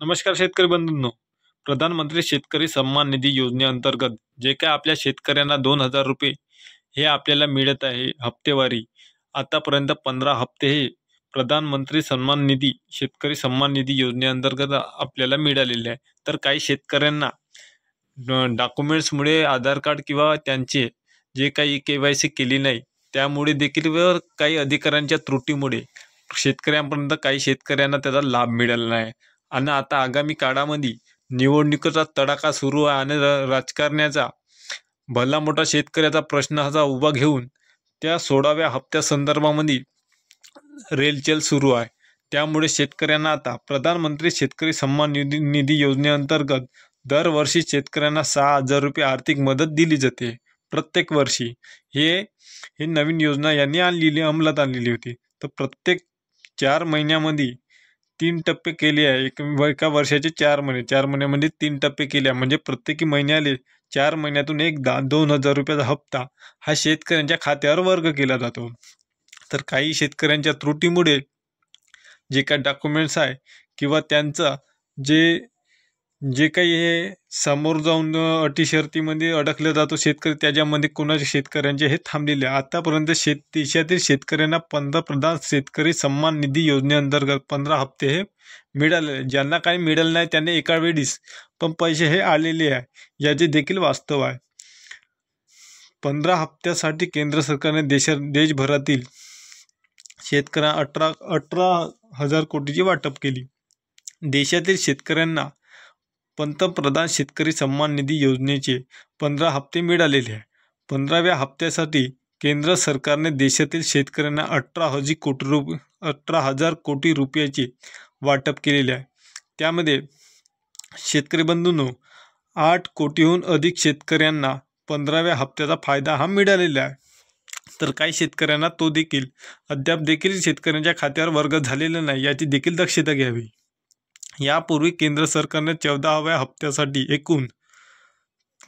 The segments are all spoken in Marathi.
नमस्कार शेतकरी बंधूंनो. प्रधानमंत्री शेतकरी सन्मान निधी योजनेअंतर्गत जे काय आपल्या शेतकऱ्यांना 2,000 रुपये हे आपल्याला मिळत आहे हप्तेवारी. आतापर्यंत 15 हप्ते हे प्रधानमंत्री सन्मान निधी शेतकरी सन्मान निधी योजनेअंतर्गत आपल्याला मिळालेले आहे. तर काही शेतकऱ्यांना डॉक्युमेंट्समुळे आधार कार्ड किंवा त्यांचे जे काही KYC केली नाही त्यामुळे देखील व काही अधिकाऱ्यांच्या त्रुटीमुळे शेतकऱ्यांपर्यंत काही शेतकऱ्यांना त्याचा लाभ मिळाला नाही. आणि आता आगामी काळामध्ये निवडणुकीचा तडाखा सुरू आहे आणि राजकारण्याचा भला मोठा शेतकऱ्याचा प्रश्न हा उभा घेऊन त्या 16व्या हप्त्या संदर्भामध्ये रेलचेल सुरू आहे. त्यामुळे शेतकऱ्यांना आता प्रधानमंत्री शेतकरी सन्मान निधी योजनेअंतर्गत दरवर्षी शेतकऱ्यांना 6,000 रुपये आर्थिक मदत दिली जाते प्रत्येक वर्षी. हे ही नवीन योजना यांनी अंमलात आणलेली होती. तर प्रत्येक 4 महिन्यामध्ये 3 टप्पे केले आहे. एका वर्षाचे 4 महिने, 4 महिन्यामध्ये 3 टप्पे केले आहे. म्हणजे प्रत्येकी महिन्याले 4 महिन्यातून एकदा 2,000 रुपयाचा हप्ता हा शेतकऱ्यांच्या खात्यावर वर्ग केला जातो. तर काही शेतकऱ्यांच्या त्रुटीमुळे जे काही डॉक्युमेंट्स आहे किंवा त्यांचा जे जे काही हे समोर जाऊन अटी शर्तीमध्ये अडकले जातो शेतकरी, त्याच्यामध्ये कोणाच्या शेतकऱ्यांचे हे थांबलेले आहे. आतापर्यंत देशातील शेतकऱ्यांना पंतप्रधान शेतकरी सन्मान निधी योजनेअंतर्गत 15 हप्ते हे मिळाले. ज्यांना काही मिळाले नाही त्यांनी एका वेळीच पण पैसे हे आलेले आहे, याचे देखील वास्तव आहे. 15 हप्त्यासाठी केंद्र सरकारने देशभरातील शेतकऱ्यांना 18,000 कोटीची वाटप केली. देशातील शेतकऱ्यांना पंतप्रधान शेतकरी सन्मान निधी योजनेचे 15 हप्ते मिळालेले आहे. 15व्या हप्त्यासाठी केंद्र सरकारने देशातील शेतकऱ्यांना 18,000 कोटी रुपयाचे वाटप केलेले आहे. त्यामध्ये शेतकरी बंधूंनो 8 कोटीहून अधिक शेतकऱ्यांना 15व्या हप्त्याचा फायदा हा मिळालेला आहे. तर काही शेतकऱ्यांना तो देखील अद्याप देखील शेतकऱ्यांच्या खात्यावर वर्ग झालेला नाही, याची देखील दक्षता घ्यावी. यापूर्वी केंद्र सरकारने 14व्या हप्त्यासाठी एकूण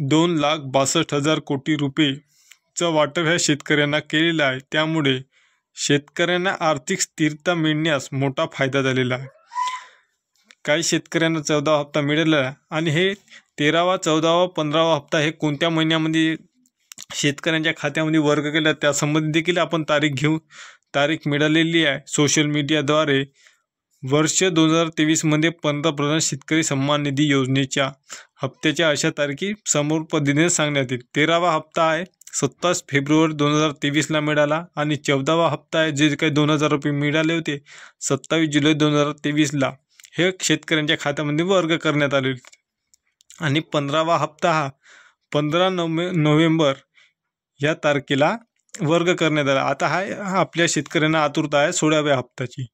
2,62,000 कोटी रुपयेचं वाटप ह्या शेतकऱ्यांना केलेलं आहे. त्यामुळे शेतकऱ्यांना आर्थिक स्थिरता मिळण्यास मोठा फायदा झालेला आहे. काही शेतकऱ्यांना 14वा हप्ता मिळालेला आहे आणि हे 13वा, 14वा, 15वा हप्ता हे कोणत्या महिन्यामध्ये शेतकऱ्यांच्या खात्यामध्ये वर्ग केला त्यासंबंधी देखील आपण तारीख मिळालेली आहे सोशल मीडियाद्वारे. वर्ष 2023 पंतप्रधान शेतकरी सन्मान निधी योजनेच्या हप्त्याच्या अशा तारखी समोर पद्धतीने सांगण्यात येईल. 13वा हप्ता आहे 27 फेब्रुवारी 2023 मिळाला आणि 14वा हप्ता आहे जे काही 2,000 रुपये मिळाले होते 27 जुलै 2023 हे शेतकऱ्यांच्या खात्यामध्ये वर्ग करण्यात आले. आणि 15वा हप्ता हा 15 नोव्हेंबर या तारखेला वर्ग करण्यात आला. आता हा आपल्या शेतकऱ्यांना आतुरता आहे 16व्या हप्त्याची.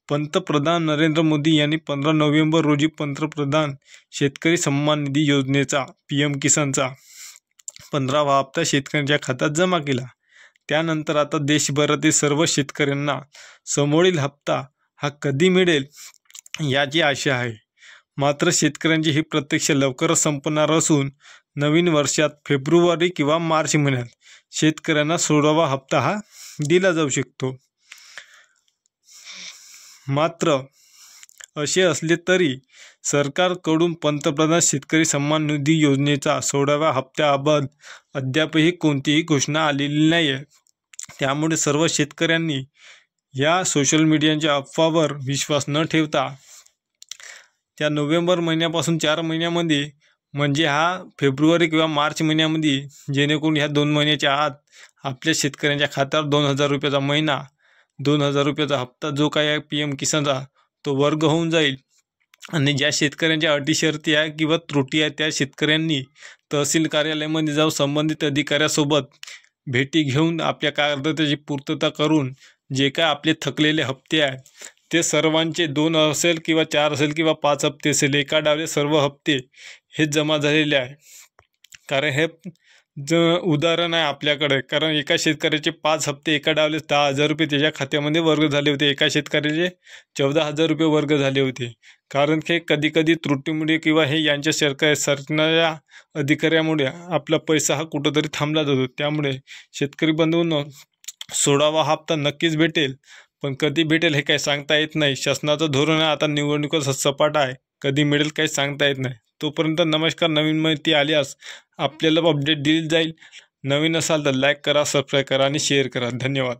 पंतप्रधान नरेंद्र मोदी यांनी 15 नोव्हेंबर रोजी पंतप्रधान शेतकरी सन्मान निधी योजनेचा PM किसानचा 15वा हप्ता शेतकऱ्यांच्या खात्यात जमा केला. त्यानंतर आता देशभरातील सर्व शेतकऱ्यांना समोरील हप्ता हा कधी मिळेल याची आशा आहे. मात्र शेतकऱ्यांची ही प्रतीक्षा लवकरच संपणार असून नवीन वर्षात फेब्रुवारी किंवा मार्च महिन्यात शेतकऱ्यांना 16वा हप्ता हा दिला जाऊ शकतो. मात्र असे असले तरी सरकारकडून पंतप्रधान शेतकरी सन्मान निधी योजनेचा 16व्या हप्त्याबाबत अद्यापही कोणतीही घोषणा आलेली नाही आहे. त्यामुळे सर्व शेतकऱ्यांनी या सोशल मीडियाच्या अफवावर विश्वास न ठेवता त्या नोव्हेंबर महिन्यापासून 4 महिन्यामध्ये म्हणजे हा फेब्रुवारी किंवा मार्च महिन्यामध्ये जेणेकरून ह्या 2 महिन्याच्या आत आपल्या शेतकऱ्यांच्या खात्यावर 2,000 रुपयाचा महिना 2,000 रुपयाचा हप्ता जो काही आहे PM किसानचा तो वर्ग होऊन जाईल. आणि ज्या शेतकऱ्यांच्या अटी शर्ती आहे किंवा त्रुटी आहे त्या शेतकऱ्यांनी तहसील कार्यालयामध्ये जाऊन संबंधित अधिकाऱ्यासोबत भेटी घेऊन आपल्या कागदपत्राची पूर्तता करून जे काय आपले थकलेले हप्ते आहे ते सर्वांचे 2 असेल किंवा 4 असेल किंवा 5 हप्ते असेल एका डावले सर्व हप्ते हे जमा झालेले आहे. कारण हे उदाहरण आहे आपल्याकडे. कारण एका शेतकऱ्याचे 5 हप्ते एका डावले 10,000 रुपये त्याच्या खात्यामध्ये वर्ग झाले होते. एका शेतकऱ्याचे 14,000 रुपये वर्ग झाले होते. कारण हे कधी त्रुटीमुळे किंवा हे यांच्या सरकारच्या अधिकाऱ्यामुळे आपला पैसा हा कुठंतरी थांबला जातो. त्यामुळे शेतकरी बंधूंनो 16वा हप्ता नक्कीच भेटेल, पण कधी भेटेल हे काही सांगता येत नाही. शासनाचं धोरण आहे आता निवडणुका सपाट आहे कधी मिळेल काही सांगता येत नाही. तोपर्यंत नमस्कार. नवीन माहिती आल्यास आपल्याला अपडेट दिली जाईल. नवीन असाल तर लाईक करा, सबस्क्राईब करा आणि शेअर करा. धन्यवाद.